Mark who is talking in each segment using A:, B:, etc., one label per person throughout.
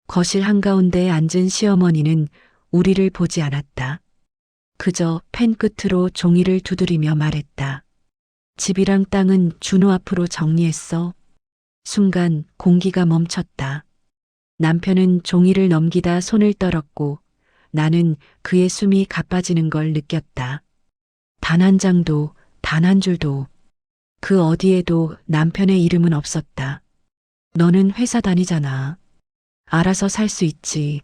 A: 거실 한가운데에 앉은 시어머니는 우리를 보지 않았다. 그저 펜 끝으로 종이를 두드리며 말했다. 집이랑 땅은 준호 앞으로 정리했어. 순간 공기가 멈췄다. 남편은 종이를 넘기다 손을 떨었고 나는 그의 숨이 가빠지는 걸 느꼈다. 단 한 장도, 단 한 줄도, 그 어디에도 남편의 이름은 없었다. 너는 회사 다니잖아. 알아서 살 수 있지.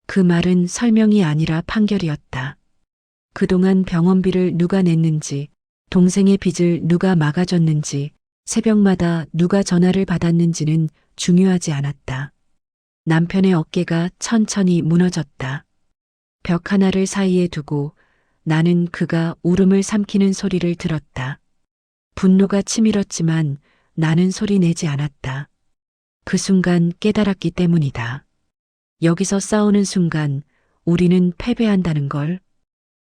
A: 그 말은 설명이 아니라 판결이었다. 그동안 병원비를 누가 냈는지, 동생의 빚을 누가 막아줬는지, 새벽마다 누가 전화를 받았는지는 중요하지 않았다. 남편의 어깨가 천천히 무너졌다. 벽 하나를 사이에 두고 나는 그가 울음을 삼키는 소리를 들었다. 분노가 치밀었지만 나는 소리 내지 않았다. 그 순간 깨달았기 때문이다. 여기서 싸우는 순간 우리는 패배한다는 걸.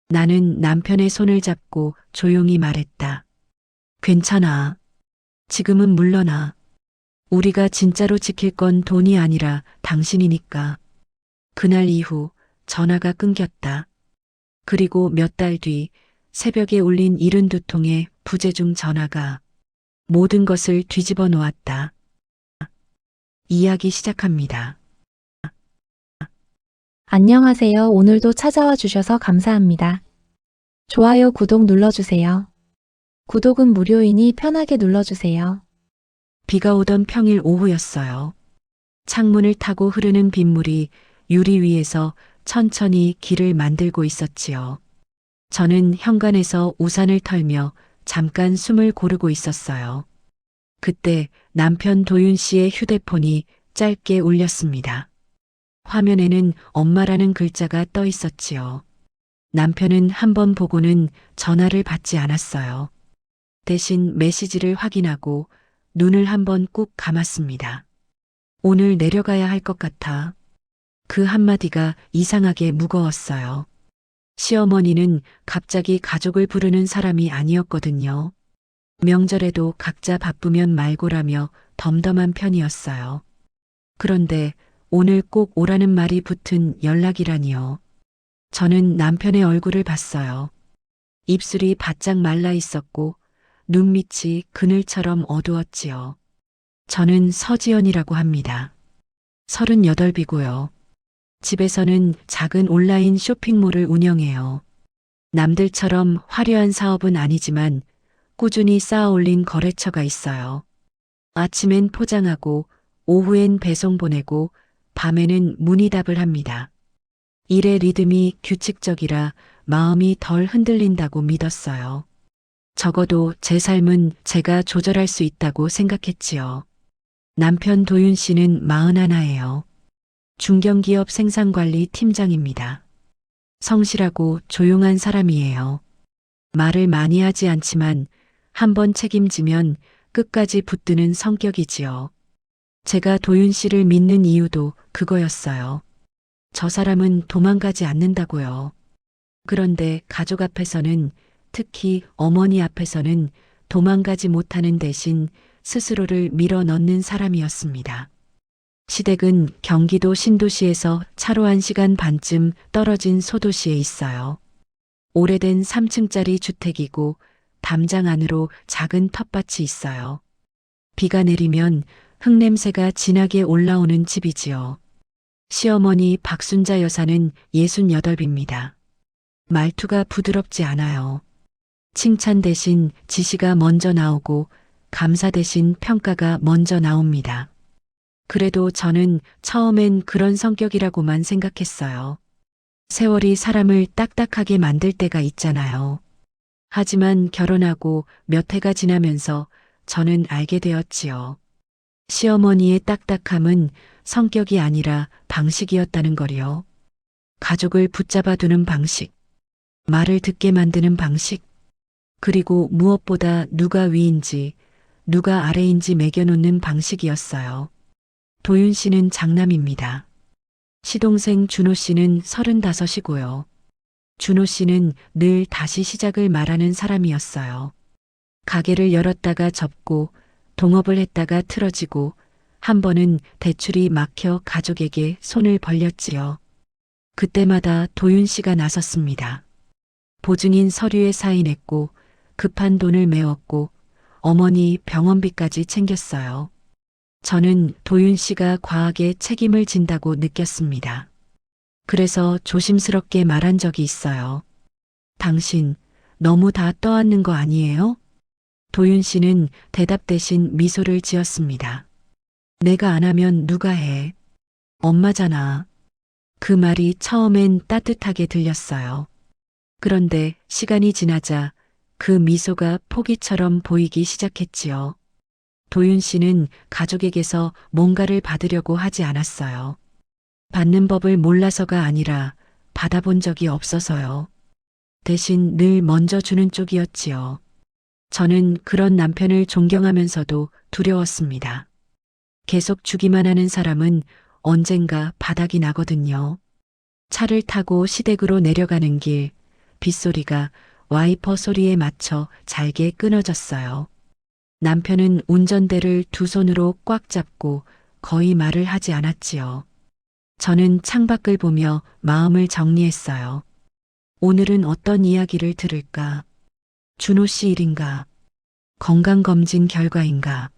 A: 나는 남편의 손을 잡고 조용히 말했다. 괜찮아. 지금은 물러나. 우리가 진짜로 지킬 건 돈이 아니라 당신이니까. 그날 이후 전화가 끊겼다. 그리고 몇 달 뒤 새벽에 울린 72통의 부재중 전화가 모든 것을 뒤집어 놓았다. 이야기 시작합니다.
B: 안녕하세요. 오늘도 찾아와 주셔서 감사합니다. 좋아요, 구독 눌러주세요. 구독은 무료이니 편하게 눌러주세요.
A: 비가 오던 평일 오후였어요. 창문을 타고 흐르는 빗물이 유리 위에서 천천히 길을 만들고 있었지요. 저는 현관에서 우산을 털며 잠깐 숨을 고르고 있었어요. 그때 남편 도윤 씨의 휴대폰이 짧게 울렸습니다. 화면에는 엄마라는 글자가 떠 있었지요. 남편은 한 번 보고는 전화를 받지 않았어요. 대신 메시지를 확인하고 눈을 한 번 꾹 감았습니다. 오늘 내려가야 할 것 같아. 그 한마디가 이상하게 무거웠어요. 시어머니는 갑자기 가족을 부르는 사람이 아니었거든요. 명절에도 각자 바쁘면 말고라며 덤덤한 편이었어요. 그런데 오늘 꼭 오라는 말이 붙은 연락이라니요. 저는 남편의 얼굴을 봤어요. 입술이 바짝 말라 있었고 눈밑이 그늘처럼 어두웠지요. 저는 서지연이라고 합니다. 38이고요. 집에서는 작은 온라인 쇼핑몰을 운영해요. 남들처럼 화려한 사업은 아니지만 꾸준히 쌓아 올린 거래처가 있어요. 아침엔 포장하고 오후엔 배송 보내고 밤에는 문의답을 합니다. 일의 리듬이 규칙적이라 마음이 덜 흔들린다고 믿었어요. 적어도 제 삶은 제가 조절할 수 있다고 생각했지요. 남편 도윤 씨는 41예요. 중견기업 생산관리 팀장입니다. 성실하고 조용한 사람이에요. 말을 많이 하지 않지만 한번 책임지면 끝까지 붙드는 성격이지요. 제가 도윤 씨를 믿는 이유도 그거였어요. 저 사람은 도망가지 않는다고요. 그런데 가족 앞에서는, 특히 어머니 앞에서는 도망가지 못하는 대신 스스로를 밀어 넣는 사람이었습니다. 시댁은 경기도 신도시에서 차로 1시간 반쯤 떨어진 소도시에 있어요. 오래된 3층짜리 주택이고 담장 안으로 작은 텃밭이 있어요. 비가 내리면 흙냄새가 진하게 올라오는 집이지요. 시어머니 박순자 여사는 68입니다. 말투가 부드럽지 않아요. 칭찬 대신 지시가 먼저 나오고 감사 대신 평가가 먼저 나옵니다. 그래도 저는 처음엔 그런 성격이라고만 생각했어요. 세월이 사람을 딱딱하게 만들 때가 있잖아요. 하지만 결혼하고 몇 해가 지나면서 저는 알게 되었지요. 시어머니의 딱딱함은 성격이 아니라 방식이었다는 거요. 가족을 붙잡아 두는 방식, 말을 듣게 만드는 방식, 그리고 무엇보다 누가 위인지, 누가 아래인지 매겨놓는 방식이었어요. 도윤 씨는 장남입니다. 시동생 준호 씨는 35이고요. 준호 씨는 늘 다시 시작을 말하는 사람이었어요. 가게를 열었다가 접고 동업을 했다가 틀어지고 한 번은 대출이 막혀 가족에게 손을 벌렸지요. 그때마다 도윤 씨가 나섰습니다. 보증인 서류에 사인했고 급한 돈을 메웠고 어머니 병원비까지 챙겼어요. 저는 도윤 씨가 과하게 책임을 진다고 느꼈습니다. 그래서 조심스럽게 말한 적이 있어요. 당신 너무 다 떠안는 거 아니에요? 도윤 씨는 대답 대신 미소를 지었습니다. 내가 안 하면 누가 해? 엄마잖아. 그 말이 처음엔 따뜻하게 들렸어요. 그런데 시간이 지나자 그 미소가 포기처럼 보이기 시작했지요. 도윤 씨는 가족에게서 뭔가를 받으려고 하지 않았어요. 받는 법을 몰라서가 아니라 받아본 적이 없어서요. 대신 늘 먼저 주는 쪽이었지요. 저는 그런 남편을 존경하면서도 두려웠습니다. 계속 주기만 하는 사람은 언젠가 바닥이 나거든요. 차를 타고 시댁으로 내려가는 길, 빗소리가 와이퍼 소리에 맞춰 잘게 끊어졌어요. 남편은 운전대를 두 손으로 꽉 잡고 거의 말을 하지 않았지요. 저는 창밖을 보며 마음을 정리했어요. 오늘은 어떤 이야기를 들을까? 준호 씨 일인가? 건강검진 결과인가?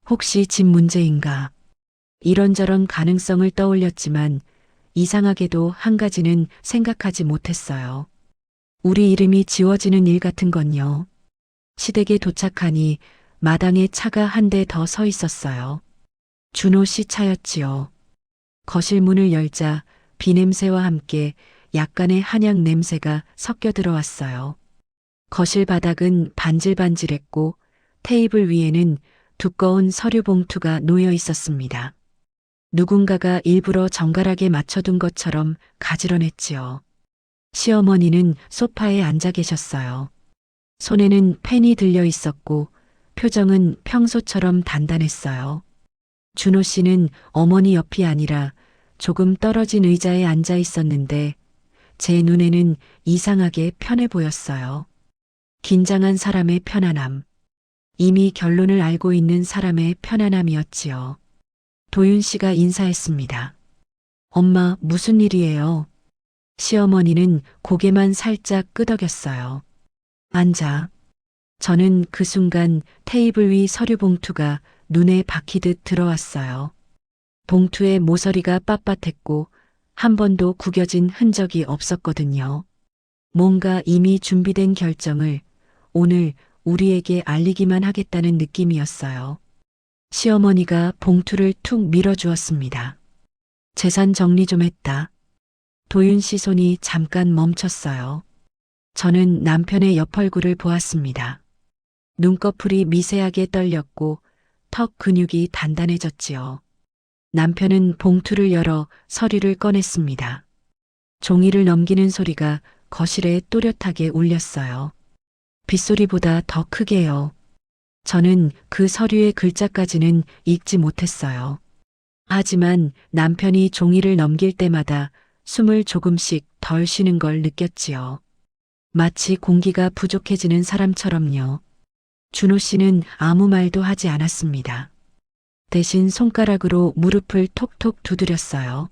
A: 혹시 집 문제인가? 이런저런 가능성을 떠올렸지만 이상하게도 한 가지는 생각하지 못했어요. 우리 이름이 지워지는 일 같은 건요. 시댁에 도착하니 마당에 차가 한 대 더 서 있었어요. 준호 씨 차였지요. 거실 문을 열자 비냄새와 함께 약간의 한약 냄새가 섞여 들어왔어요. 거실 바닥은 반질반질했고 테이블 위에는 두꺼운 서류 봉투가 놓여 있었습니다. 누군가가 일부러 정갈하게 맞춰둔 것처럼 가지런했지요. 시어머니는 소파에 앉아 계셨어요. 손에는 펜이 들려 있었고 표정은 평소처럼 단단했어요. 준호 씨는 어머니 옆이 아니라 조금 떨어진 의자에 앉아 있었는데 제 눈에는 이상하게 편해 보였어요. 긴장한 사람의 편안함. 이미 결론을 알고 있는 사람의 편안함이었지요. 도윤 씨가 인사했습니다. 엄마, 무슨 일이에요? 시어머니는 고개만 살짝 끄덕였어요. 앉아. 저는 그 순간 테이블 위 서류 봉투가 눈에 박히듯 들어왔어요. 봉투의 모서리가 빳빳했고 한 번도 구겨진 흔적이 없었거든요. 뭔가 이미 준비된 결정을 오늘 우리에게 알리기만 하겠다는 느낌이었어요. 시어머니가 봉투를 툭 밀어주었습니다. 재산 정리 좀 했다. 도윤 씨 손이 잠깐 멈췄어요. 저는 남편의 옆얼굴을 보았습니다. 눈꺼풀이 미세하게 떨렸고 턱 근육이 단단해졌지요. 남편은 봉투를 열어 서류를 꺼냈습니다. 종이를 넘기는 소리가 거실에 또렷하게 울렸어요. 빗소리보다 더 크게요. 저는 그 서류의 글자까지는 읽지 못했어요. 하지만 남편이 종이를 넘길 때마다 숨을 조금씩 덜 쉬는 걸 느꼈지요. 마치 공기가 부족해지는 사람처럼요. 준호 씨는 아무 말도 하지 않았습니다. 대신 손가락으로 무릎을 톡톡 두드렸어요.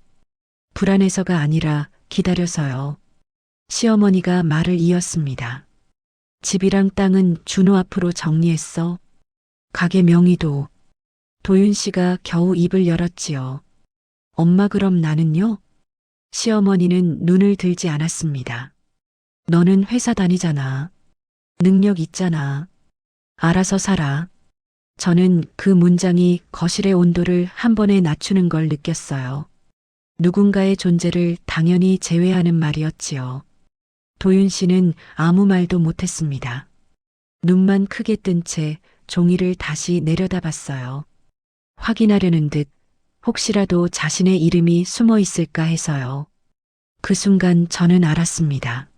A: 불안해서가 아니라 기다려서요. 시어머니가 말을 이었습니다. 집이랑 땅은 준호 앞으로 정리했어. 가게 명의도. 도윤 씨가 겨우 입을 열었지요. 엄마 그럼 나는요? 시어머니는 눈을 들지 않았습니다. 너는 회사 다니잖아. 능력 있잖아. 알아서 살아. 저는 그 문장이 거실의 온도를 한 번에 낮추는 걸 느꼈어요. 누군가의 존재를 당연히 제외하는 말이었지요. 도윤 씨는 아무 말도 못했습니다. 눈만 크게 뜬 채 종이를 다시 내려다봤어요. 확인하려는 듯 혹시라도 자신의 이름이 숨어 있을까 해서요. 그 순간 저는 알았습니다.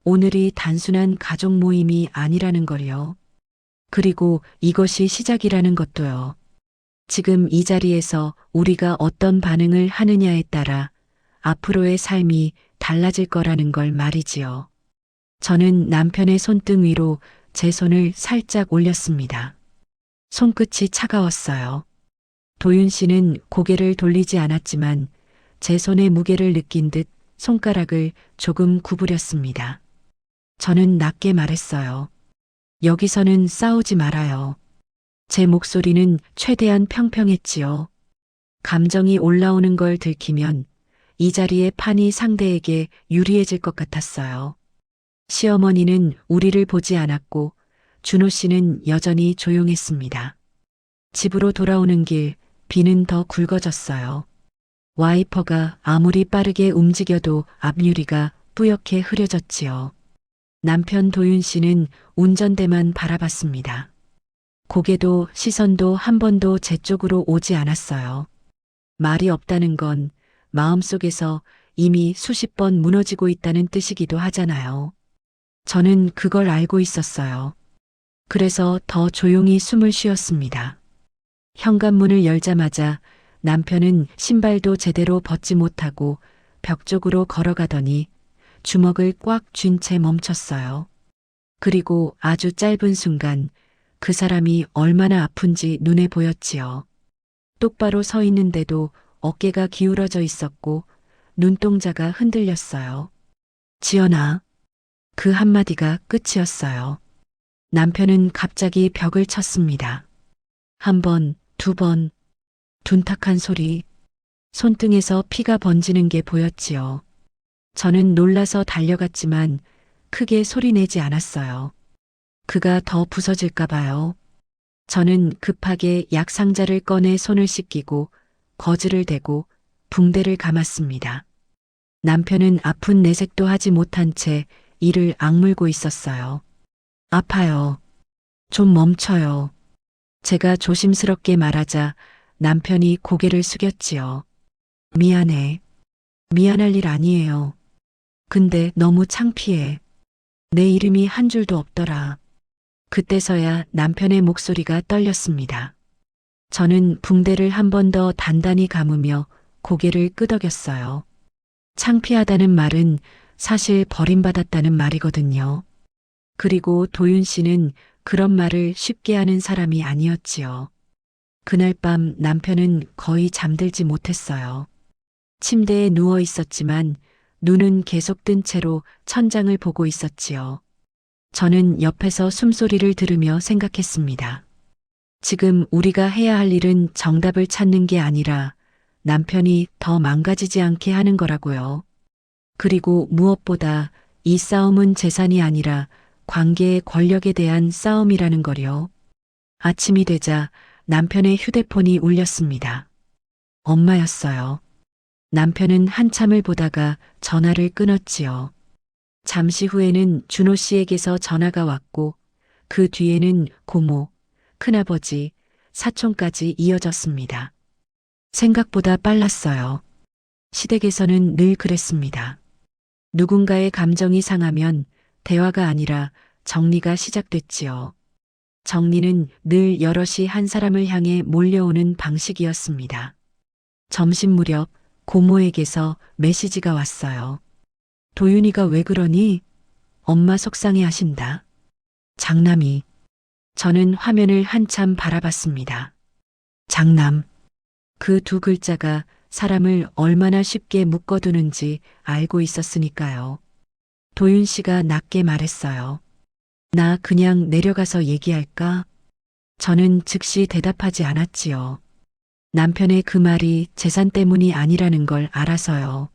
A: 오늘이 단순한 가족 모임이 아니라는 걸요. 그리고 이것이 시작이라는 것도요. 지금 이 자리에서 우리가 어떤 반응을 하느냐에 따라 앞으로의 삶이 달라질 거라는 걸 말이지요. 저는 남편의 손등 위로 제 손을 살짝 올렸습니다. 손끝이 차가웠어요. 도윤 씨는 고개를 돌리지 않았지만 제 손의 무게를 느낀 듯 손가락을 조금 구부렸습니다. 저는 낮게 말했어요. 여기서는 싸우지 말아요. 제 목소리는 최대한 평평했지요. 감정이 올라오는 걸 들키면 이 자리의 판이 상대에게 유리해질 것 같았어요. 시어머니는 우리를 보지 않았고 준호 씨는 여전히 조용했습니다. 집으로 돌아오는 길 비는 더 굵어졌어요. 와이퍼가 아무리 빠르게 움직여도 앞유리가 뿌옇게 흐려졌지요. 남편 도윤 씨는 운전대만 바라봤습니다. 고개도 시선도 한 번도 제 쪽으로 오지 않았어요. 말이 없다는 건 마음속에서 이미 수십 번 무너지고 있다는 뜻이기도 하잖아요. 저는 그걸 알고 있었어요. 그래서 더 조용히 숨을 쉬었습니다. 현관문을 열자마자 남편은 신발도 제대로 벗지 못하고 벽 쪽으로 걸어가더니 주먹을 꽉 쥔 채 멈췄어요. 그리고 아주 짧은 순간 그 사람이 얼마나 아픈지 눈에 보였지요. 똑바로 서 있는데도 어깨가 기울어져 있었고 눈동자가 흔들렸어요. 지연아. 그 한마디가 끝이었어요. 남편은 갑자기 벽을 쳤습니다. 한 번, 두 번, 둔탁한 소리, 손등에서 피가 번지는 게 보였지요. 저는 놀라서 달려갔지만 크게 소리내지 않았어요. 그가 더 부서질까 봐요. 저는 급하게 약 상자를 꺼내 손을 씻기고 거즈를 대고 붕대를 감았습니다. 남편은 아픈 내색도 하지 못한 채 이를 악물고 있었어요. 아파요. 좀 멈춰요. 제가 조심스럽게 말하자 남편이 고개를 숙였지요. 미안해. 미안할 일 아니에요. 근데 너무 창피해. 내 이름이 한 줄도 없더라. 그때서야 남편의 목소리가 떨렸습니다. 저는 붕대를 한 번 더 단단히 감으며 고개를 끄덕였어요. 창피하다는 말은 사실 버림받았다는 말이거든요. 그리고 도윤 씨는 그런 말을 쉽게 하는 사람이 아니었지요. 그날 밤 남편은 거의 잠들지 못했어요. 침대에 누워 있었지만 눈은 계속 뜬 채로 천장을 보고 있었지요. 저는 옆에서 숨소리를 들으며 생각했습니다. 지금 우리가 해야 할 일은 정답을 찾는 게 아니라 남편이 더 망가지지 않게 하는 거라고요. 그리고 무엇보다 이 싸움은 재산이 아니라 관계의 권력에 대한 싸움이라는 거요. 아침이 되자 남편의 휴대폰이 울렸습니다. 엄마였어요. 남편은 한참을 보다가 전화를 끊었지요. 잠시 후에는 준호 씨에게서 전화가 왔고 그 뒤에는 고모, 큰아버지, 사촌까지 이어졌습니다. 생각보다 빨랐어요. 시댁에서는 늘 그랬습니다. 누군가의 감정이 상하면 대화가 아니라 정리가 시작됐지요. 정리는 늘 여럿이 한 사람을 향해 몰려오는 방식이었습니다. 점심 무렵 고모에게서 메시지가 왔어요. 도윤이가 왜 그러니? 엄마 속상해 하신다. 장남이. 저는 화면을 한참 바라봤습니다. 장남. 그 두 글자가 사람을 얼마나 쉽게 묶어두는지 알고 있었으니까요. 도윤 씨가 낮게 말했어요. 나 그냥 내려가서 얘기할까? 저는 즉시 대답하지 않았지요. 남편의 그 말이 재산 때문이 아니라는 걸 알아서요.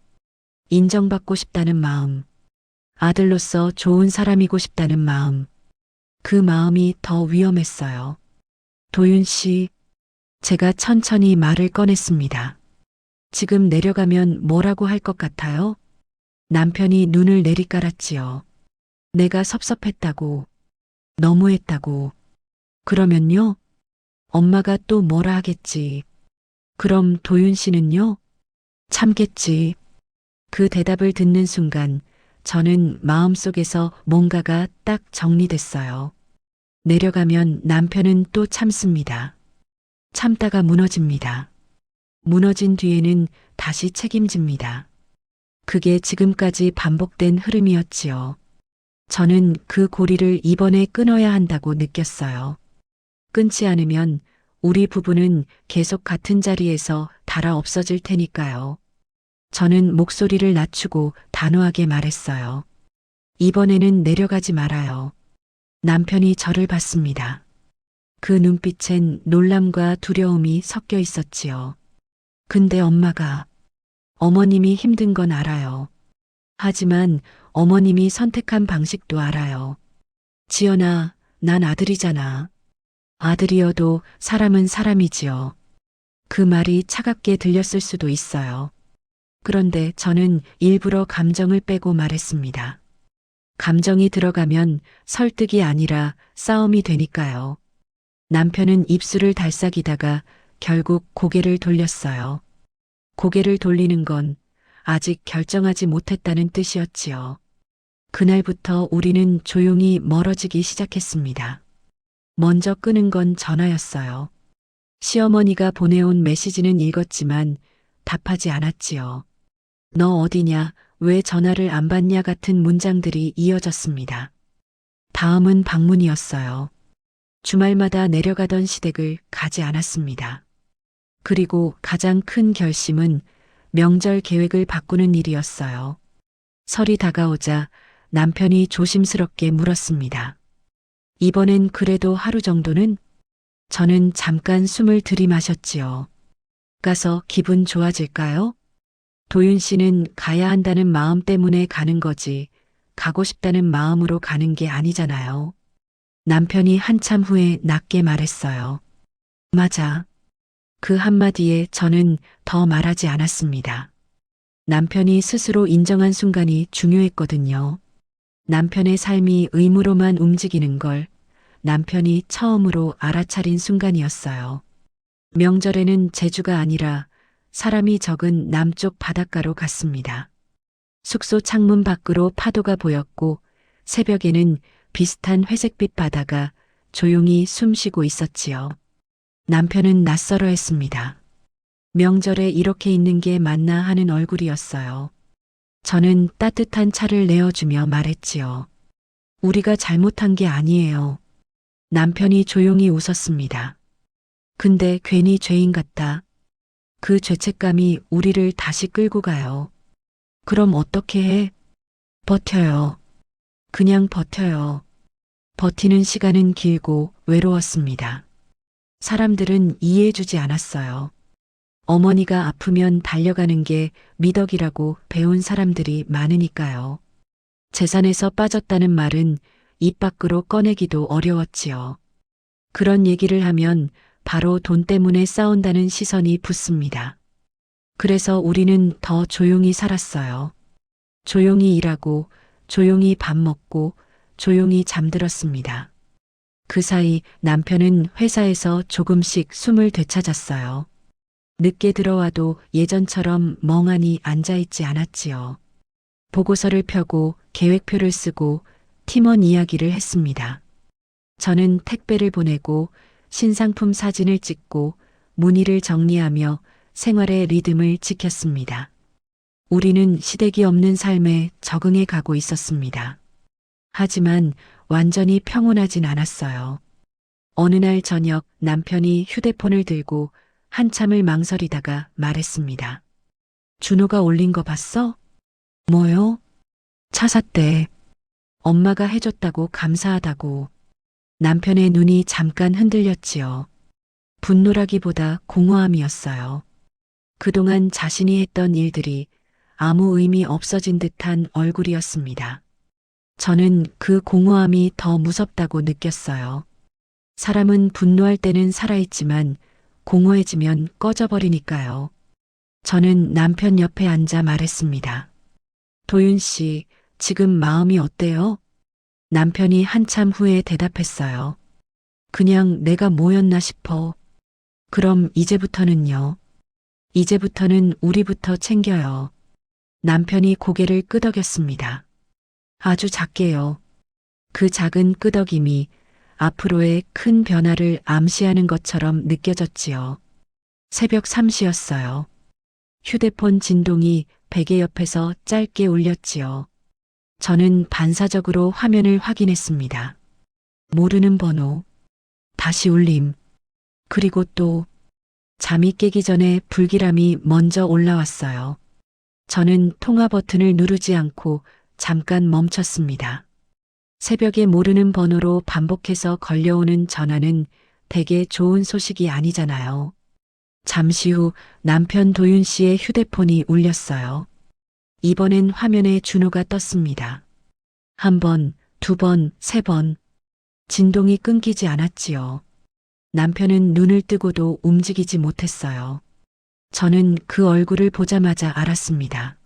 A: 인정받고 싶다는 마음, 아들로서 좋은 사람이고 싶다는 마음, 그 마음이 더 위험했어요. 도윤 씨, 제가 천천히 말을 꺼냈습니다. 지금 내려가면 뭐라고 할 것 같아요? 남편이 눈을 내리깔았지요. 내가 섭섭했다고, 너무했다고. 그러면요? 엄마가 또 뭐라 하겠지. 그럼 도윤 씨는요? 참겠지. 그 대답을 듣는 순간 저는 마음속에서 뭔가가 딱 정리됐어요. 내려가면 남편은 또 참습니다. 참다가 무너집니다. 무너진 뒤에는 다시 책임집니다. 그게 지금까지 반복된 흐름이었지요. 저는 그 고리를 이번에 끊어야 한다고 느꼈어요. 끊지 않으면 우리 부부는 계속 같은 자리에서 달아 없어질 테니까요. 저는 목소리를 낮추고 단호하게 말했어요. 이번에는 내려가지 말아요. 남편이 저를 봤습니다. 그 눈빛엔 놀람과 두려움이 섞여 있었지요. 근데 어머님이 힘든 건 알아요. 하지만 어머님이 선택한 방식도 알아요. 지연아, 난 아들이잖아. 아들이어도 사람은 사람이지요. 그 말이 차갑게 들렸을 수도 있어요. 그런데 저는 일부러 감정을 빼고 말했습니다. 감정이 들어가면 설득이 아니라 싸움이 되니까요. 남편은 입술을 달싹이다가 결국 고개를 돌렸어요. 고개를 돌리는 건 아직 결정하지 못했다는 뜻이었지요. 그날부터 우리는 조용히 멀어지기 시작했습니다. 먼저 끄는 건 전화였어요. 시어머니가 보내온 메시지는 읽었지만 답하지 않았지요. 너 어디냐? 왜 전화를 안 받냐? 같은 문장들이 이어졌습니다. 다음은 방문이었어요. 주말마다 내려가던 시댁을 가지 않았습니다. 그리고 가장 큰 결심은 명절 계획을 바꾸는 일이었어요. 설이 다가오자 남편이 조심스럽게 물었습니다. 이번엔 그래도 하루 정도는? 저는 잠깐 숨을 들이마셨지요. 가서 기분 좋아질까요? 도윤 씨는 가야 한다는 마음 때문에 가는 거지, 가고 싶다는 마음으로 가는 게 아니잖아요. 남편이 한참 후에 낮게 말했어요. 맞아. 그 한마디에 저는 더 말하지 않았습니다. 남편이 스스로 인정한 순간이 중요했거든요. 남편의 삶이 의무로만 움직이는 걸 남편이 처음으로 알아차린 순간이었어요. 명절에는 제주가 아니라 사람이 적은 남쪽 바닷가로 갔습니다. 숙소 창문 밖으로 파도가 보였고 새벽에는 비슷한 회색빛 바다가 조용히 숨쉬고 있었지요. 남편은 낯설어했습니다. 명절에 이렇게 있는 게 맞나 하는 얼굴이었어요. 저는 따뜻한 차를 내어주며 말했지요. 우리가 잘못한 게 아니에요. 남편이 조용히 웃었습니다. 근데 괜히 죄인 같다. 그 죄책감이 우리를 다시 끌고 가요. 그럼 어떻게 해? 버텨요. 그냥 버텨요. 버티는 시간은 길고 외로웠습니다. 사람들은 이해해주지 않았어요. 어머니가 아프면 달려가는 게 미덕이라고 배운 사람들이 많으니까요. 재산에서 빠졌다는 말은 입 밖으로 꺼내기도 어려웠지요. 그런 얘기를 하면 바로 돈 때문에 싸운다는 시선이 붙습니다. 그래서 우리는 더 조용히 살았어요. 조용히 일하고, 조용히 밥 먹고, 조용히 잠들었습니다. 그 사이 남편은 회사에서 조금씩 숨을 되찾았어요. 늦게 들어와도 예전처럼 멍하니 앉아있지 않았지요. 보고서를 펴고 계획표를 쓰고 팀원 이야기를 했습니다. 저는 택배를 보내고 신상품 사진을 찍고 문의를 정리하며 생활의 리듬을 지켰습니다. 우리는 시댁이 없는 삶에 적응해 가고 있었습니다. 하지만 완전히 평온하진 않았어요. 어느 날 저녁 남편이 휴대폰을 들고 한참을 망설이다가 말했습니다. 준호가 올린 거 봤어? 뭐요? 차 샀대. 엄마가 해줬다고 감사하다고. 남편의 눈이 잠깐 흔들렸지요. 분노라기보다 공허함이었어요. 그동안 자신이 했던 일들이 아무 의미 없어진 듯한 얼굴이었습니다. 저는 그 공허함이 더 무섭다고 느꼈어요. 사람은 분노할 때는 살아있지만 공허해지면 꺼져버리니까요. 저는 남편 옆에 앉아 말했습니다. 도윤 씨, 지금 마음이 어때요? 남편이 한참 후에 대답했어요. 그냥 내가 뭐였나 싶어. 그럼 이제부터는요? 이제부터는 우리부터 챙겨요. 남편이 고개를 끄덕였습니다. 아주 작게요. 그 작은 끄덕임이 앞으로의 큰 변화를 암시하는 것처럼 느껴졌지요. 새벽 3시였어요. 휴대폰 진동이 베개 옆에서 짧게 울렸지요. 저는 반사적으로 화면을 확인했습니다. 모르는 번호. 다시 울림. 그리고 또 잠이 깨기 전에 불길함이 먼저 올라왔어요. 저는 통화 버튼을 누르지 않고 잠깐 멈췄습니다. 새벽에 모르는 번호로 반복해서 걸려오는 전화는 되게 좋은 소식이 아니잖아요. 잠시 후 남편 도윤 씨의 휴대폰이 울렸어요. 이번엔 화면에 준호가 떴습니다. 한 번, 두 번, 세 번. 진동이 끊기지 않았지요. 남편은 눈을 뜨고도 움직이지 못했어요. 저는 그 얼굴을 보자마자 알았습니다.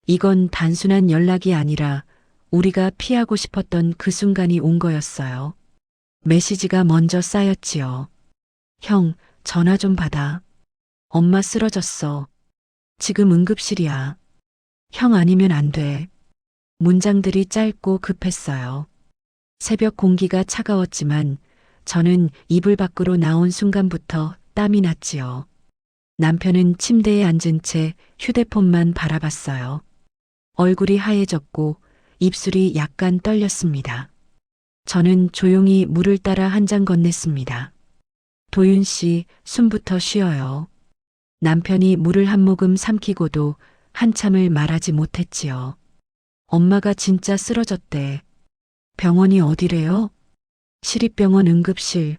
A: 이건 단순한 연락이 아니라 우리가 피하고 싶었던 그 순간이 온 거였어요. 메시지가 먼저 쌓였지요. 형, 전화 좀 받아. 엄마 쓰러졌어. 지금 응급실이야. 형 아니면 안 돼. 문장들이 짧고 급했어요. 새벽 공기가 차가웠지만 저는 이불 밖으로 나온 순간부터 땀이 났지요. 남편은 침대에 앉은 채 휴대폰만 바라봤어요. 얼굴이 하얘졌고 입술이 약간 떨렸습니다. 저는 조용히 물을 따라 한 잔 건넸습니다. 도윤 씨, 숨부터 쉬어요. 남편이 물을 한 모금 삼키고도 한참을 말하지 못했지요. 엄마가 진짜 쓰러졌대. 병원이 어디래요? 시립병원 응급실.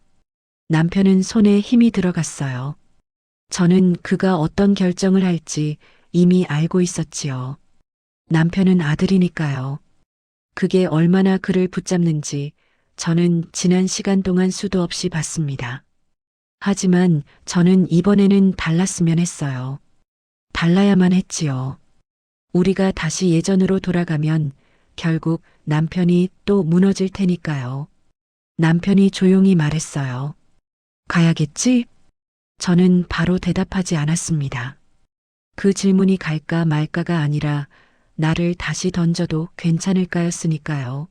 A: 남편은 손에 힘이 들어갔어요. 저는 그가 어떤 결정을 할지 이미 알고 있었지요. 남편은 아들이니까요. 그게 얼마나 그를 붙잡는지 저는 지난 시간 동안 수도 없이 봤습니다. 하지만 저는 이번에는 달랐으면 했어요. 달라야만 했지요. 우리가 다시 예전으로 돌아가면 결국 남편이 또 무너질 테니까요. 남편이 조용히 말했어요. 가야겠지? 저는 바로 대답하지 않았습니다. 그 질문이 갈까 말까가 아니라 나를 다시 던져도 괜찮을까였으니까요.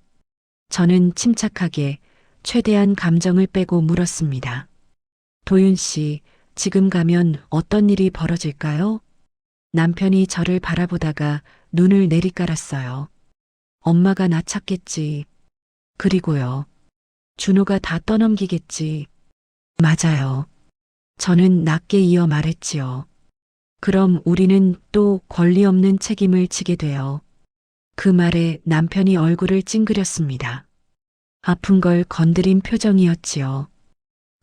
A: 저는 침착하게 최대한 감정을 빼고 물었습니다. 도윤 씨, 지금 가면 어떤 일이 벌어질까요? 남편이 저를 바라보다가 눈을 내리깔았어요. 엄마가 나 찾겠지. 그리고요. 준호가 다 떠넘기겠지. 맞아요. 저는 낮게 이어 말했지요. 그럼 우리는 또 권리 없는 책임을 지게 돼요. 그 말에 남편이 얼굴을 찡그렸습니다. 아픈 걸 건드린 표정이었지요.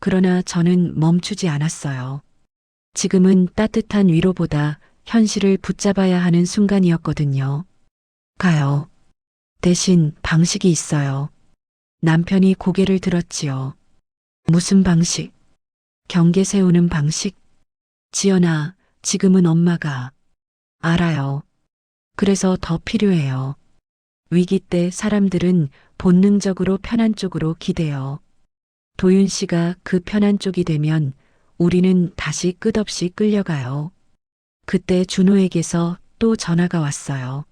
A: 그러나 저는 멈추지 않았어요. 지금은 따뜻한 위로보다 현실을 붙잡아야 하는 순간이었거든요. 가요. 대신 방식이 있어요. 남편이 고개를 들었지요. 무슨 방식? 경계 세우는 방식? 지연아, 지금은 엄마가 알아요. 그래서 더 필요해요. 위기 때 사람들은 본능적으로 편한 쪽으로 기대요. 도윤 씨가 그 편한 쪽이 되면 우리는 다시 끝없이 끌려가요. 그때 준호에게서 또 전화가 왔어요.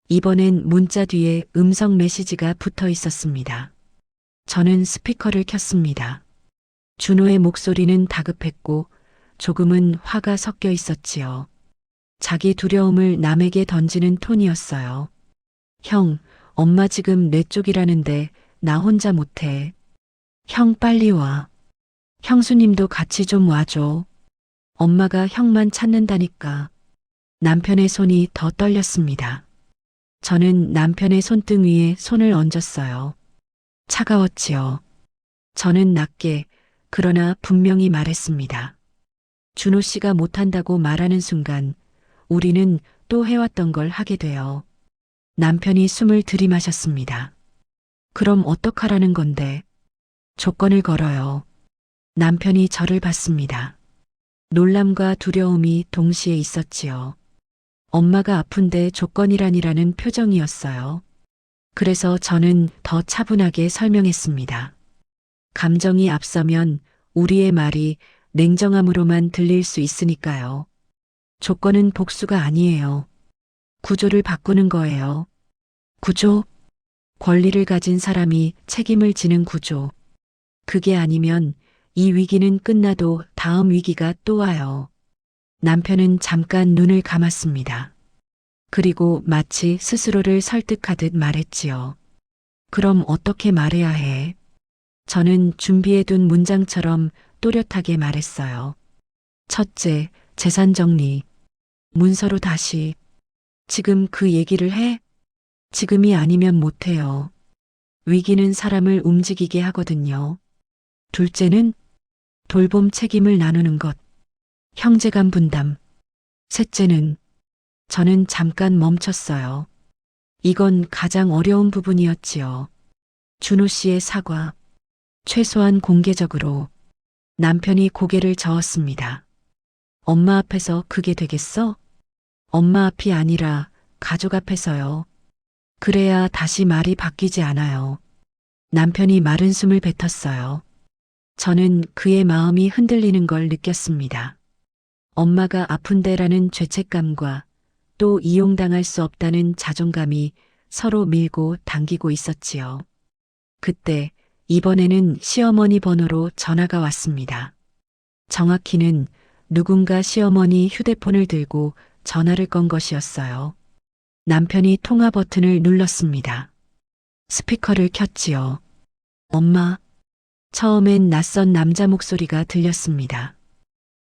A: 이번엔 문자 뒤에 음성 메시지가 붙어 있었습니다. 저는 스피커를 켰습니다. 준호의 목소리는 다급했고 조금은 화가 섞여 있었지요. 자기 두려움을 남에게 던지는 톤이었어요. 형, 엄마 지금 내 쪽이라는데 나 혼자 못해. 형 빨리 와. 형수님도 같이 좀 와줘. 엄마가 형만 찾는다니까. 남편의 손이 더 떨렸습니다. 저는 남편의 손등 위에 손을 얹었어요. 차가웠지요. 저는 낮게 그러나 분명히 말했습니다. 준호 씨가 못한다고 말하는 순간 우리는 또 해왔던 걸 하게 돼요. 남편이 숨을 들이마셨습니다. 그럼 어떡하라는 건데? 조건을 걸어요. 남편이 저를 봤습니다. 놀람과 두려움이 동시에 있었지요. 엄마가 아픈데 조건이란이라는 표정이었어요. 그래서 저는 더 차분하게 설명했습니다. 감정이 앞서면 우리의 말이 냉정함으로만 들릴 수 있으니까요. 조건은 복수가 아니에요. 구조를 바꾸는 거예요. 구조? 권리를 가진 사람이 책임을 지는 구조. 그게 아니면 이 위기는 끝나도 다음 위기가 또 와요. 남편은 잠깐 눈을 감았습니다. 그리고 마치 스스로를 설득하듯 말했지요. 그럼 어떻게 말해야 해? 저는 준비해둔 문장처럼 또렷하게 말했어요. 첫째, 재산 정리. 문서로 다시. 지금 그 얘기를 해? 지금이 아니면 못해요. 위기는 사람을 움직이게 하거든요. 둘째는 돌봄 책임을 나누는 것. 형제간 분담. 셋째는 저는 잠깐 멈췄어요. 이건 가장 어려운 부분이었지요. 준호 씨의 사과. 최소한 공개적으로. 남편이 고개를 저었습니다. 엄마 앞에서 그게 되겠어? 엄마 앞이 아니라 가족 앞에서요. 그래야 다시 말이 바뀌지 않아요. 남편이 마른 숨을 뱉었어요. 저는 그의 마음이 흔들리는 걸 느꼈습니다. 엄마가 아픈데라는 죄책감과 또 이용당할 수 없다는 자존감이 서로 밀고 당기고 있었지요. 그때 이번에는 시어머니 번호로 전화가 왔습니다. 정확히는 누군가 시어머니 휴대폰을 들고 전화를 건 것이었어요. 남편이 통화 버튼을 눌렀습니다. 스피커를 켰지요. 엄마. 처음엔 낯선 남자 목소리가 들렸습니다.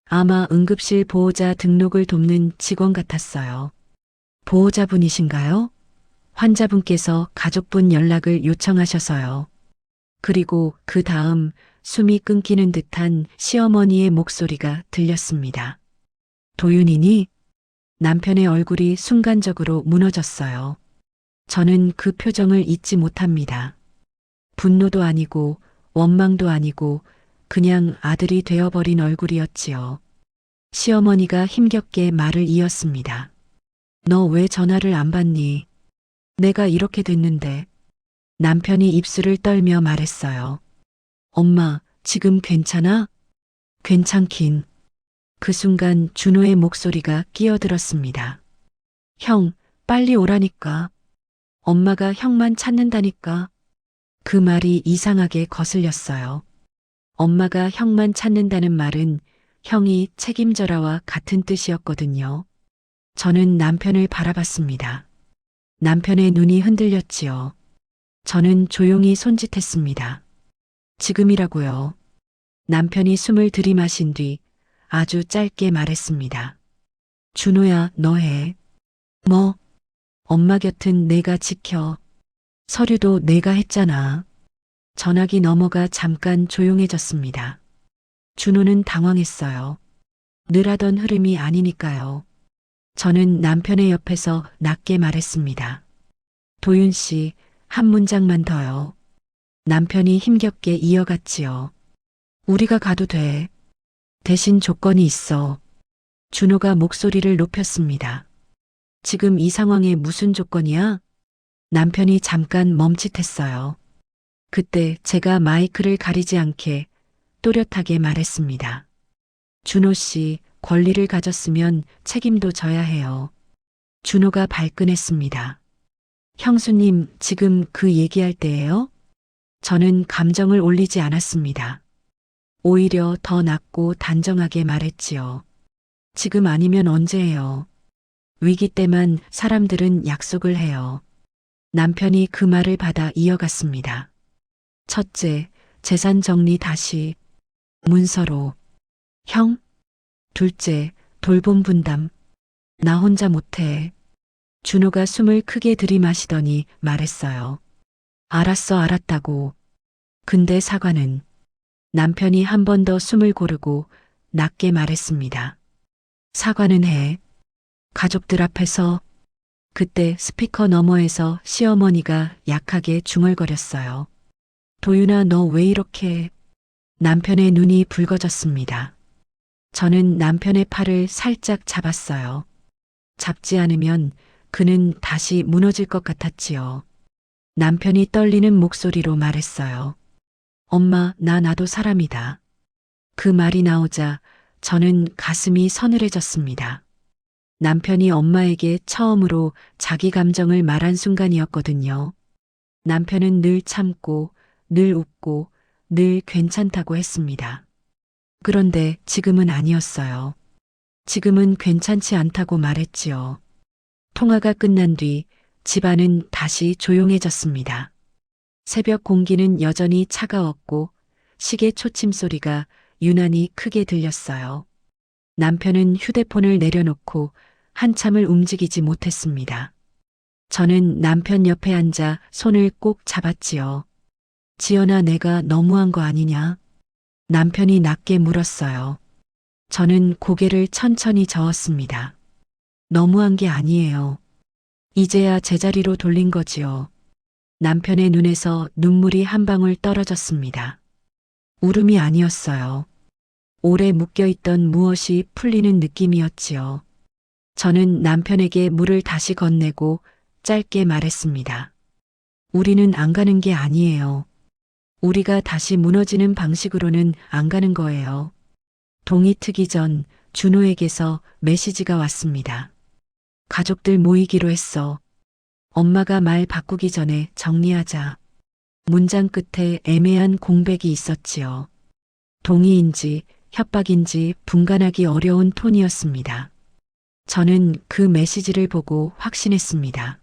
A: 아마 응급실 보호자 등록을 돕는 직원 같았어요. 보호자분이신가요? 환자분께서 가족분 연락을 요청하셔서요. 그리고 그 다음 숨이 끊기는 듯한 시어머니의 목소리가 들렸습니다. 도윤이니? 남편의 얼굴이 순간적으로 무너졌어요. 저는 그 표정을 잊지 못합니다. 분노도 아니고 원망도 아니고 그냥 아들이 되어버린 얼굴이었지요. 시어머니가 힘겹게 말을 이었습니다. 너 왜 전화를 안 받니? 내가 이렇게 됐는데. 남편이 입술을 떨며 말했어요. 엄마, 지금 괜찮아? 괜찮긴. 그 순간 준호의 목소리가 끼어들었습니다. 형, 빨리 오라니까. 엄마가 형만 찾는다니까. 그 말이 이상하게 거슬렸어요. 엄마가 형만 찾는다는 말은 형이 책임져라와 같은 뜻이었거든요. 저는 남편을 바라봤습니다. 남편의 눈이 흔들렸지요. 저는 조용히 손짓했습니다. 지금이라고요. 남편이 숨을 들이마신 뒤 아주 짧게 말했습니다. 준호야, 너 해. 뭐? 엄마 곁은 내가 지켜. 서류도 내가 했잖아. 전화기 너머가 잠깐 조용해졌습니다. 준호는 당황했어요. 늘 하던 흐름이 아니니까요. 저는 남편의 옆에서 낮게 말했습니다. 도윤 씨, 한 문장만 더요. 남편이 힘겹게 이어갔지요. 우리가 가도 돼. 대신 조건이 있어. 준호가 목소리를 높였습니다. 지금 이 상황에 무슨 조건이야? 남편이 잠깐 멈칫했어요. 그때 제가 마이크를 가리지 않게 또렷하게 말했습니다. 준호 씨, 권리를 가졌으면 책임도 져야 해요. 준호가 발끈했습니다. 형수님, 지금 그 얘기할 때예요? 저는 감정을 올리지 않았습니다. 오히려 더 낮고 단정하게 말했지요. 지금 아니면 언제예요? 위기 때만 사람들은 약속을 해요. 남편이 그 말을 받아 이어갔습니다. 첫째, 재산 정리 다시. 문서로. 형? 둘째, 돌봄 분담. 나 혼자 못해. 준호가 숨을 크게 들이마시더니 말했어요. 알았어, 알았다고. 근데 사과는? 남편이 한 번 더 숨을 고르고 낮게 말했습니다. 사과는 해. 가족들 앞에서. 그때 스피커 너머에서 시어머니가 약하게 중얼거렸어요. 도윤아, 너 왜 이렇게. 남편의 눈이 붉어졌습니다. 저는 남편의 팔을 살짝 잡았어요. 잡지 않으면 그는 다시 무너질 것 같았지요. 남편이 떨리는 목소리로 말했어요. 엄마, 나도 사람이다. 그 말이 나오자 저는 가슴이 서늘해졌습니다. 남편이 엄마에게 처음으로 자기 감정을 말한 순간이었거든요. 남편은 늘 참고, 늘 웃고, 늘 괜찮다고 했습니다. 그런데 지금은 아니었어요. 지금은 괜찮지 않다고 말했지요. 통화가 끝난 뒤 집안은 다시 조용해졌습니다. 새벽 공기는 여전히 차가웠고 시계 초침 소리가 유난히 크게 들렸어요. 남편은 휴대폰을 내려놓고 한참을 움직이지 못했습니다. 저는 남편 옆에 앉아 손을 꼭 잡았지요. 지연아, 내가 너무한 거 아니냐? 남편이 낮게 물었어요. 저는 고개를 천천히 저었습니다. 너무한 게 아니에요. 이제야 제자리로 돌린 거지요. 남편의 눈에서 눈물이 한 방울 떨어졌습니다. 울음이 아니었어요. 오래 묶여있던 무엇이 풀리는 느낌이었지요. 저는 남편에게 물을 다시 건네고 짧게 말했습니다. 우리는 안 가는 게 아니에요. 우리가 다시 무너지는 방식으로는 안 가는 거예요. 동이 트기 전 준호에게서 메시지가 왔습니다. 가족들 모이기로 했어. 엄마가 말 바꾸기 전에 정리하자. 문장 끝에 애매한 공백이 있었지요. 동의인지 협박인지 분간하기 어려운 톤이었습니다. 저는 그 메시지를 보고 확신했습니다.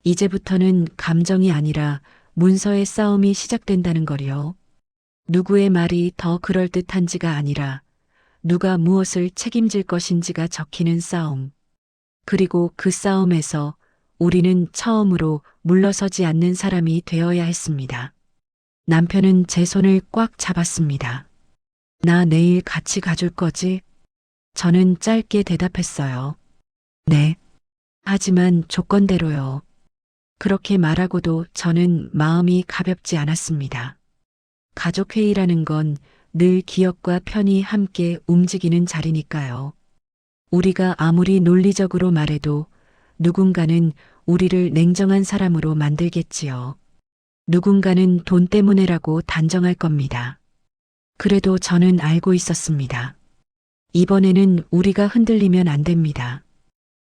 A: 이제부터는 감정이 아니라 문서의 싸움이 시작된다는 거리요. 누구의 말이 더 그럴듯한지가 아니라 누가 무엇을 책임질 것인지가 적히는 싸움. 그리고 그 싸움에서 우리는 처음으로 물러서지 않는 사람이 되어야 했습니다. 남편은 제 손을 꽉 잡았습니다. 나 내일 같이 가줄 거지? 저는 짧게 대답했어요. 네. 하지만 조건대로요. 그렇게 말하고도 저는 마음이 가볍지 않았습니다. 가족회의라는 건 늘 기억과 편이 함께 움직이는 자리니까요. 우리가 아무리 논리적으로 말해도 누군가는 우리를 냉정한 사람으로 만들겠지요. 누군가는 돈 때문에라고 단정할 겁니다. 그래도 저는 알고 있었습니다. 이번에는 우리가 흔들리면 안 됩니다.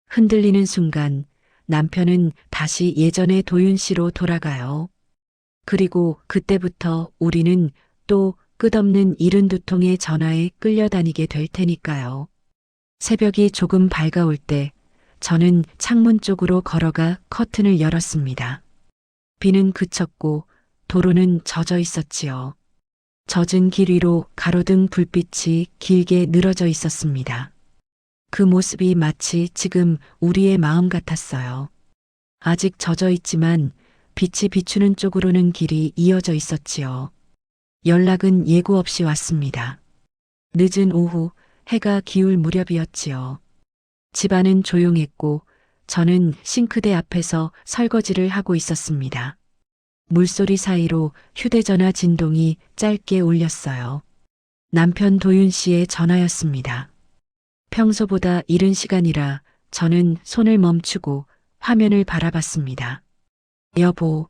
A: 흔들리는 순간 남편은 다시 예전의 도윤 씨로 돌아가요. 그리고 그때부터 우리는 또 끝없는 이른 두통의 전화에 끌려다니게 될 테니까요. 새벽이 조금 밝아올 때 저는 창문 쪽으로 걸어가 커튼을 열었습니다. 비는 그쳤고 도로는 젖어 있었지요. 젖은 길 위로 가로등 불빛이 길게 늘어져 있었습니다. 그 모습이 마치 지금 우리의 마음 같았어요. 아직 젖어 있지만 빛이 비추는 쪽으로는 길이 이어져 있었지요. 연락은 예고 없이 왔습니다. 늦은 오후 해가 기울 무렵이었지요. 집안은 조용했고 저는 싱크대 앞에서 설거지를 하고 있었습니다. 물소리 사이로 휴대전화 진동이 짧게 울렸어요. 남편 도윤 씨의 전화였습니다. 평소보다 이른 시간이라 저는 손을 멈추고 화면을 바라봤습니다. 여보.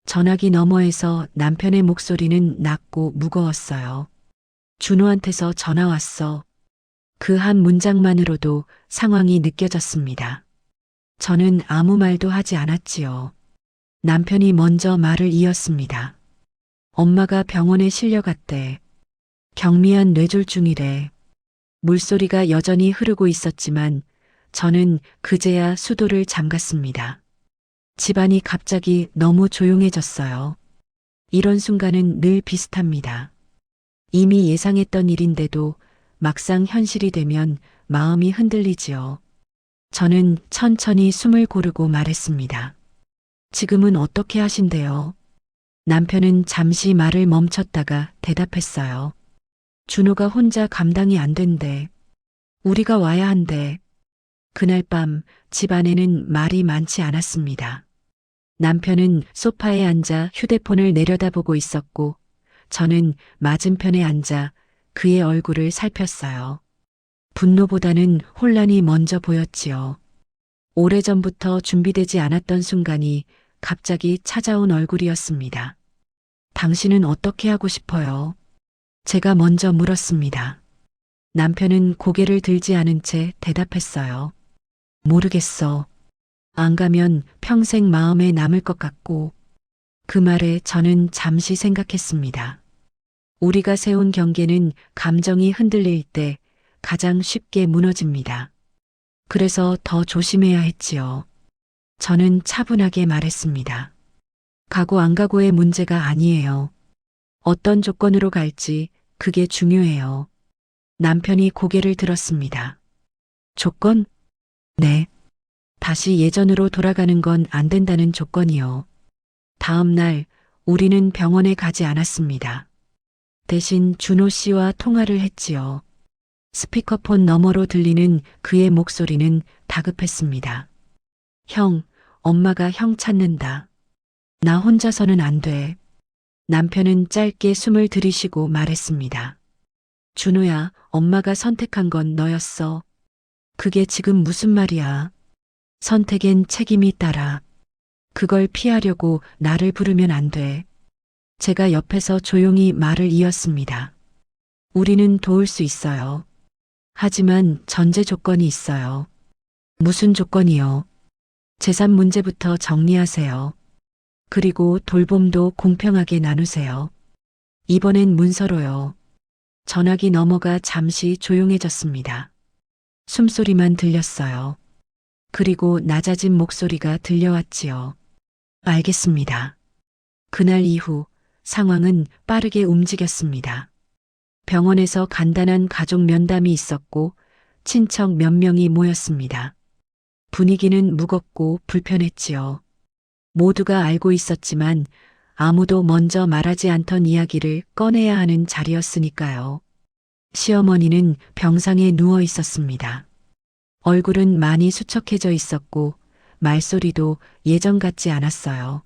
A: 전화기 너머에서 남편의 목소리는 낮고 무거웠어요. 준호한테서 전화 왔어. 그 한 문장만으로도 상황이 느껴졌습니다. 저는 아무 말도 하지 않았지요. 남편이 먼저 말을 이었습니다. 엄마가 병원에 실려갔대. 경미한 뇌졸중이래. 물소리가 여전히 흐르고 있었지만 저는 그제야 수도를 잠갔습니다. 집안이 갑자기 너무 조용해졌어요. 이런 순간은 늘 비슷합니다. 이미 예상했던 일인데도 막상 현실이 되면 마음이 흔들리지요. 저는 천천히 숨을 고르고 말했습니다. 지금은 어떻게 하신대요? 남편은 잠시 말을 멈췄다가 대답했어요. 준호가 혼자 감당이 안 된대. 우리가 와야 한대. 그날 밤 집안에는 말이 많지 않았습니다. 남편은 소파에 앉아 휴대폰을 내려다보고 있었고 저는 맞은편에 앉아 그의 얼굴을 살폈어요. 분노보다는 혼란이 먼저 보였지요. 오래전부터 준비되지 않았던 순간이 갑자기 찾아온 얼굴이었습니다. 당신은 어떻게 하고 싶어요? 제가 먼저 물었습니다. 남편은 고개를 들지 않은 채 대답했어요. 모르겠어. 안 가면 평생 마음에 남을 것 같고. 그 말에 저는 잠시 생각했습니다. 우리가 세운 경계는 감정이 흔들릴 때 가장 쉽게 무너집니다. 그래서 더 조심해야 했지요. 저는 차분하게 말했습니다. 가고 안 가고의 문제가 아니에요. 어떤 조건으로 갈지 그게 중요해요. 남편이 고개를 들었습니다. 조건? 네. 다시 예전으로 돌아가는 건 안 된다는 조건이요. 다음 날 우리는 병원에 가지 않았습니다. 대신 준호 씨와 통화를 했지요. 스피커폰 너머로 들리는 그의 목소리는 다급했습니다. 형, 엄마가 형 찾는다. 나 혼자서는 안 돼. 남편은 짧게 숨을 들이쉬고 말했습니다. 준호야, 엄마가 선택한 건 너였어. 그게 지금 무슨 말이야? 선택엔 책임이 따라. 그걸 피하려고 나를 부르면 안 돼. 제가 옆에서 조용히 말을 이었습니다. 우리는 도울 수 있어요. 하지만 전제 조건이 있어요. 무슨 조건이요? 재산 문제부터 정리하세요. 그리고 돌봄도 공평하게 나누세요. 이번엔 문서로요. 전화기 너머가 잠시 조용해졌습니다. 숨소리만 들렸어요. 그리고 낮아진 목소리가 들려왔지요. 알겠습니다. 그날 이후 상황은 빠르게 움직였습니다. 병원에서 간단한 가족 면담이 있었고 친척 몇 명이 모였습니다. 분위기는 무겁고 불편했지요. 모두가 알고 있었지만 아무도 먼저 말하지 않던 이야기를 꺼내야 하는 자리였으니까요. 시어머니는 병상에 누워 있었습니다. 얼굴은 많이 수척해져 있었고 말소리도 예전 같지 않았어요.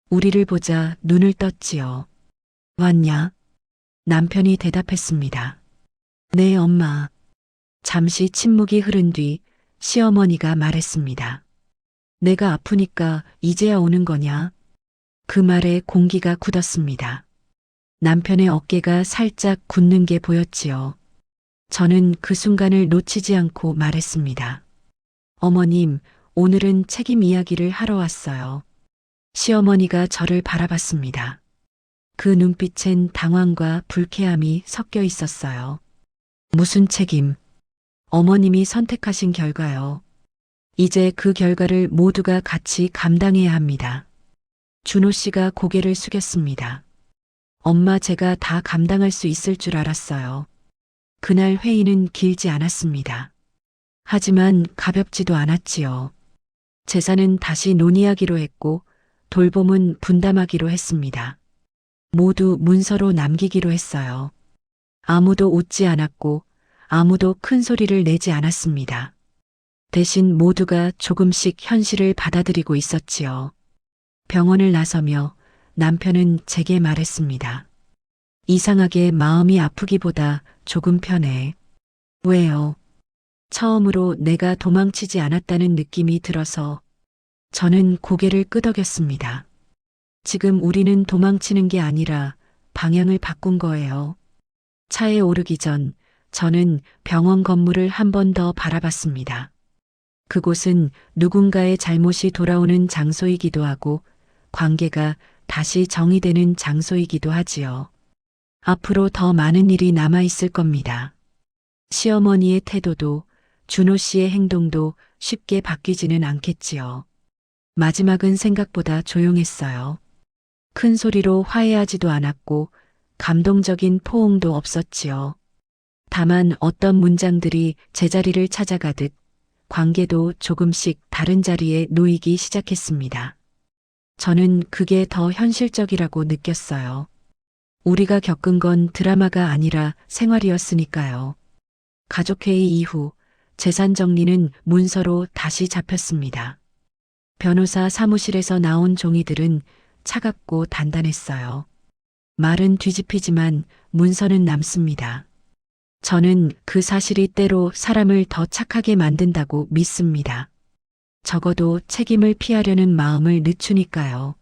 A: 우리를 보자 눈을 떴지요. 왔냐? 남편이 대답했습니다. 네, 엄마. 잠시 침묵이 흐른 뒤 시어머니가 말했습니다. 내가 아프니까 이제야 오는 거냐? 그 말에 공기가 굳었습니다. 남편의 어깨가 살짝 굳는 게 보였지요. 저는 그 순간을 놓치지 않고 말했습니다. 어머님, 오늘은 책임 이야기를 하러 왔어요. 시어머니가 저를 바라봤습니다. 그 눈빛엔 당황과 불쾌함이 섞여 있었어요. 무슨 책임? 어머님이 선택하신 결과요. 이제 그 결과를 모두가 같이 감당해야 합니다. 준호 씨가 고개를 숙였습니다. 엄마, 제가 다 감당할 수 있을 줄 알았어요. 그날 회의는 길지 않았습니다. 하지만 가볍지도 않았지요. 재산은 다시 논의하기로 했고 돌봄은 분담하기로 했습니다. 모두 문서로 남기기로 했어요. 아무도 웃지 않았고 아무도 큰 소리를 내지 않았습니다. 대신 모두가 조금씩 현실을 받아들이고 있었지요. 병원을 나서며 남편은 제게 말했습니다. 이상하게 마음이 아프기보다 조금 편해. 왜요? 처음으로 내가 도망치지 않았다는 느낌이 들어서 저는 고개를 끄덕였습니다. 지금 우리는 도망치는 게 아니라 방향을 바꾼 거예요. 차에 오르기 전 저는 병원 건물을 한 번 더 바라봤습니다. 그곳은 누군가의 잘못이 돌아오는 장소이기도 하고 관계가 다시 정의되는 장소이기도 하지요. 앞으로 더 많은 일이 남아있을 겁니다. 시어머니의 태도도 준호 씨의 행동도 쉽게 바뀌지는 않겠지요. 마지막은 생각보다 조용했어요. 큰 소리로 화해하지도 않았고 감동적인 포옹도 없었지요. 다만 어떤 문장들이 제자리를 찾아가듯 관계도 조금씩 다른 자리에 놓이기 시작했습니다. 저는 그게 더 현실적이라고 느꼈어요. 우리가 겪은 건 드라마가 아니라 생활이었으니까요. 가족회의 이후 재산 정리는 문서로 다시 잡혔습니다. 변호사 사무실에서 나온 종이들은 차갑고 단단했어요. 말은 뒤집히지만 문서는 남습니다. 저는 그 사실이 때로 사람을 더 착하게 만든다고 믿습니다. 적어도 책임을 피하려는 마음을 늦추니까요.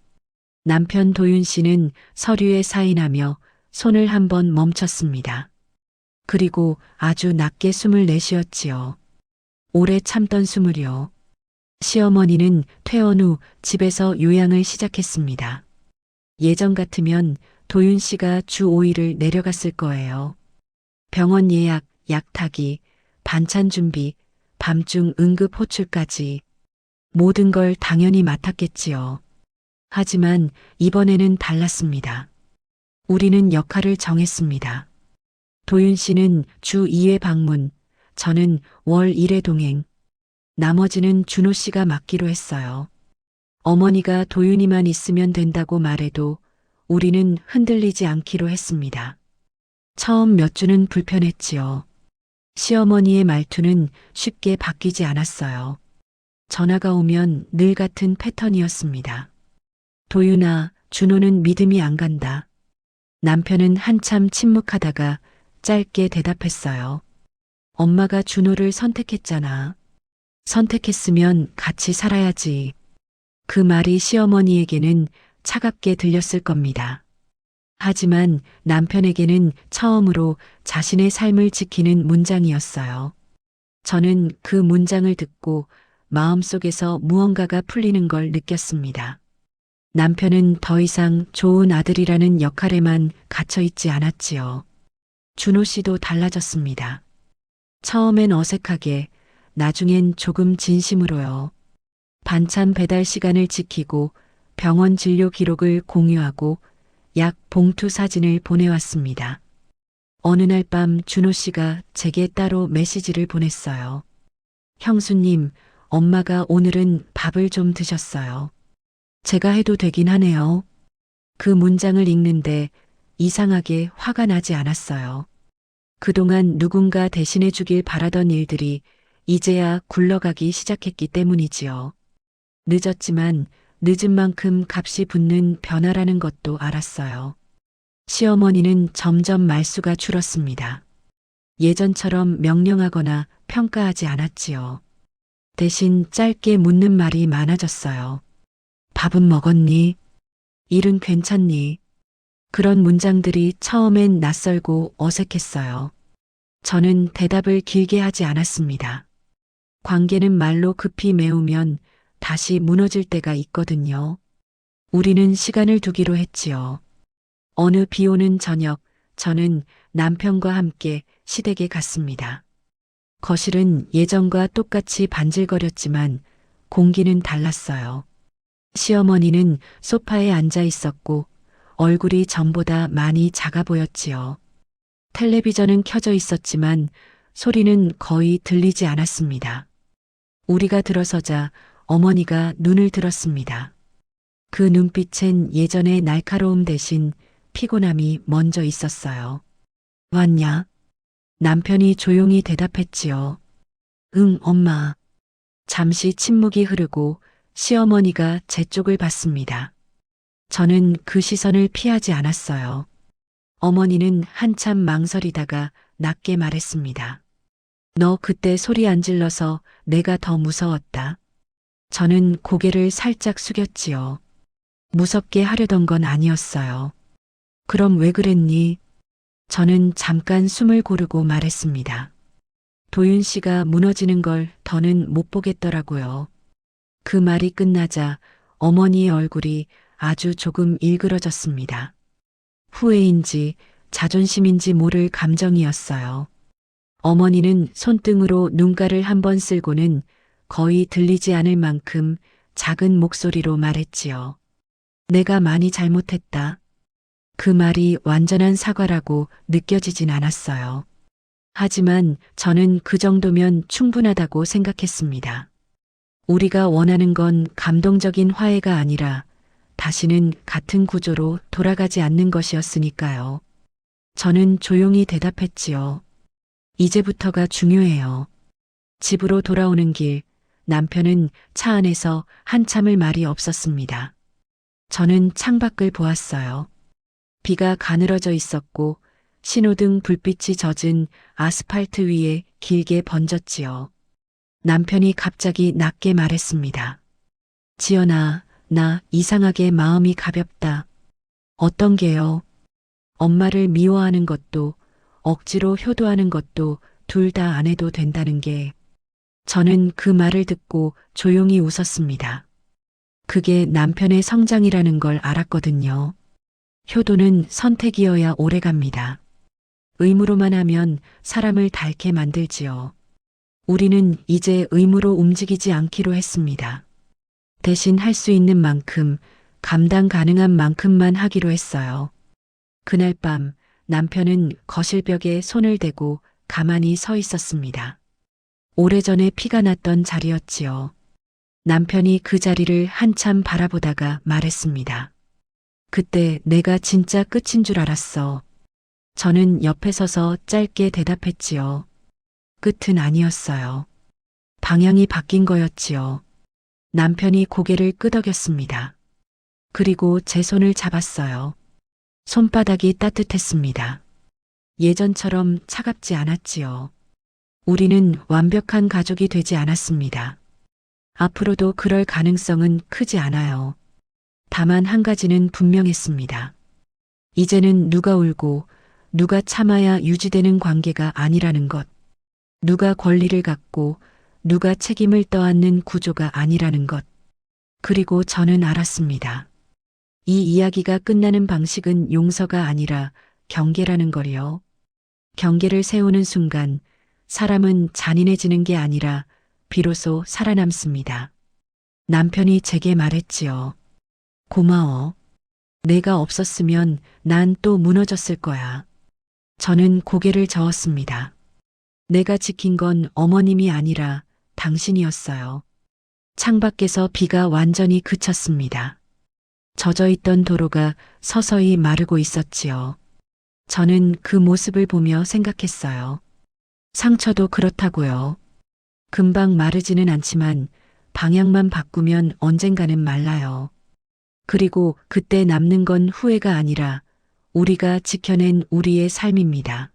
A: 남편 도윤 씨는 서류에 사인하며 손을 한번 멈췄습니다. 그리고 아주 낮게 숨을 내쉬었지요. 오래 참던 숨을요. 시어머니는 퇴원 후 집에서 요양을 시작했습니다. 예전 같으면 도윤 씨가 주 5일을 내려갔을 거예요. 병원 예약, 약 타기, 반찬 준비, 밤중 응급 호출까지 모든 걸 당연히 맡았겠지요. 하지만 이번에는 달랐습니다. 우리는 역할을 정했습니다. 도윤 씨는 주 2회 방문, 저는 월 1회 동행. 나머지는 준호 씨가 맡기로 했어요. 어머니가 도윤이만 있으면 된다고 말해도 우리는 흔들리지 않기로 했습니다. 처음 몇 주는 불편했지요. 시어머니의 말투는 쉽게 바뀌지 않았어요. 전화가 오면 늘 같은 패턴이었습니다. 도윤아, 준호는 믿음이 안 간다. 남편은 한참 침묵하다가 짧게 대답했어요. 엄마가 준호를 선택했잖아. 선택했으면 같이 살아야지. 그 말이 시어머니에게는 차갑게 들렸을 겁니다. 하지만 남편에게는 처음으로 자신의 삶을 지키는 문장이었어요. 저는 그 문장을 듣고 마음속에서 무언가가 풀리는 걸 느꼈습니다. 남편은 더 이상 좋은 아들이라는 역할에만 갇혀 있지 않았지요. 준호 씨도 달라졌습니다. 처음엔 어색하게, 나중엔 조금 진심으로요. 반찬 배달 시간을 지키고 병원 진료 기록을 공유하고 약 봉투 사진을 보내왔습니다. 어느 날 밤 준호 씨가 제게 따로 메시지를 보냈어요. 형수님, 엄마가 오늘은 밥을 좀 드셨어요. 제가 해도 되긴 하네요. 그 문장을 읽는데 이상하게 화가 나지 않았어요. 그동안 누군가 대신해 주길 바라던 일들이 이제야 굴러가기 시작했기 때문이지요. 늦었지만 늦은 만큼 값이 붙는 변화라는 것도 알았어요. 시어머니는 점점 말수가 줄었습니다. 예전처럼 명령하거나 평가하지 않았지요. 대신 짧게 묻는 말이 많아졌어요. 밥은 먹었니? 일은 괜찮니? 그런 문장들이 처음엔 낯설고 어색했어요. 저는 대답을 길게 하지 않았습니다. 관계는 말로 급히 메우면 다시 무너질 때가 있거든요. 우리는 시간을 두기로 했지요. 어느 비 오는 저녁, 저는 남편과 함께 시댁에 갔습니다. 거실은 예전과 똑같이 반질거렸지만 공기는 달랐어요. 시어머니는 소파에 앉아 있었고 얼굴이 전보다 많이 작아 보였지요. 텔레비전은 켜져 있었지만 소리는 거의 들리지 않았습니다. 우리가 들어서자 어머니가 눈을 들었습니다. 그 눈빛엔 예전의 날카로움 대신 피곤함이 먼저 있었어요. 왔냐? 남편이 조용히 대답했지요. 응, 엄마. 잠시 침묵이 흐르고 시어머니가 제 쪽을 봤습니다. 저는 그 시선을 피하지 않았어요. 어머니는 한참 망설이다가 낮게 말했습니다. 너 그때 소리 안 질러서 내가 더 무서웠다. 저는 고개를 살짝 숙였지요. 무섭게 하려던 건 아니었어요. 그럼 왜 그랬니? 저는 잠깐 숨을 고르고 말했습니다. 도윤 씨가 무너지는 걸 더는 못 보겠더라고요. 그 말이 끝나자 어머니의 얼굴이 아주 조금 일그러졌습니다. 후회인지 자존심인지 모를 감정이었어요. 어머니는 손등으로 눈가를 한번 쓸고는 거의 들리지 않을 만큼 작은 목소리로 말했지요. 내가 많이 잘못했다. 그 말이 완전한 사과라고 느껴지진 않았어요. 하지만 저는 그 정도면 충분하다고 생각했습니다. 우리가 원하는 건 감동적인 화해가 아니라 다시는 같은 구조로 돌아가지 않는 것이었으니까요. 저는 조용히 대답했지요. 이제부터가 중요해요. 집으로 돌아오는 길, 남편은 차 안에서 한참을 말이 없었습니다. 저는 창밖을 보았어요. 비가 가늘어져 있었고 신호등 불빛이 젖은 아스팔트 위에 길게 번졌지요. 남편이 갑자기 낮게 말했습니다. 지연아, 나 이상하게 마음이 가볍다. 어떤 게요? 엄마를 미워하는 것도 억지로 효도하는 것도 둘 다 안 해도 된다는 게. 저는 그 말을 듣고 조용히 웃었습니다. 그게 남편의 성장이라는 걸 알았거든요. 효도는 선택이어야 오래갑니다. 의무로만 하면 사람을 닳게 만들지요. 우리는 이제 의무로 움직이지 않기로 했습니다. 대신 할 수 있는 만큼, 감당 가능한 만큼만 하기로 했어요. 그날 밤 남편은 거실벽에 손을 대고 가만히 서 있었습니다. 오래전에 피가 났던 자리였지요. 남편이 그 자리를 한참 바라보다가 말했습니다. 그때 내가 진짜 끝인 줄 알았어. 저는 옆에 서서 짧게 대답했지요. 끝은 아니었어요. 방향이 바뀐 거였지요. 남편이 고개를 끄덕였습니다. 그리고 제 손을 잡았어요. 손바닥이 따뜻했습니다. 예전처럼 차갑지 않았지요. 우리는 완벽한 가족이 되지 않았습니다. 앞으로도 그럴 가능성은 크지 않아요. 다만 한 가지는 분명했습니다. 이제는 누가 울고 누가 참아야 유지되는 관계가 아니라는 것. 누가 권리를 갖고 누가 책임을 떠안는 구조가 아니라는 것. 그리고 저는 알았습니다. 이 이야기가 끝나는 방식은 용서가 아니라 경계라는 걸요. 경계를 세우는 순간 사람은 잔인해지는 게 아니라 비로소 살아남습니다. 남편이 제게 말했지요. 고마워. 내가 없었으면 난 또 무너졌을 거야. 저는 고개를 저었습니다. 내가 지킨 건 어머님이 아니라 당신이었어요. 창밖에서 비가 완전히 그쳤습니다. 젖어있던 도로가 서서히 마르고 있었지요. 저는 그 모습을 보며 생각했어요. 상처도 그렇다고요. 금방 마르지는 않지만 방향만 바꾸면 언젠가는 말라요. 그리고 그때 남는 건 후회가 아니라 우리가 지켜낸 우리의 삶입니다.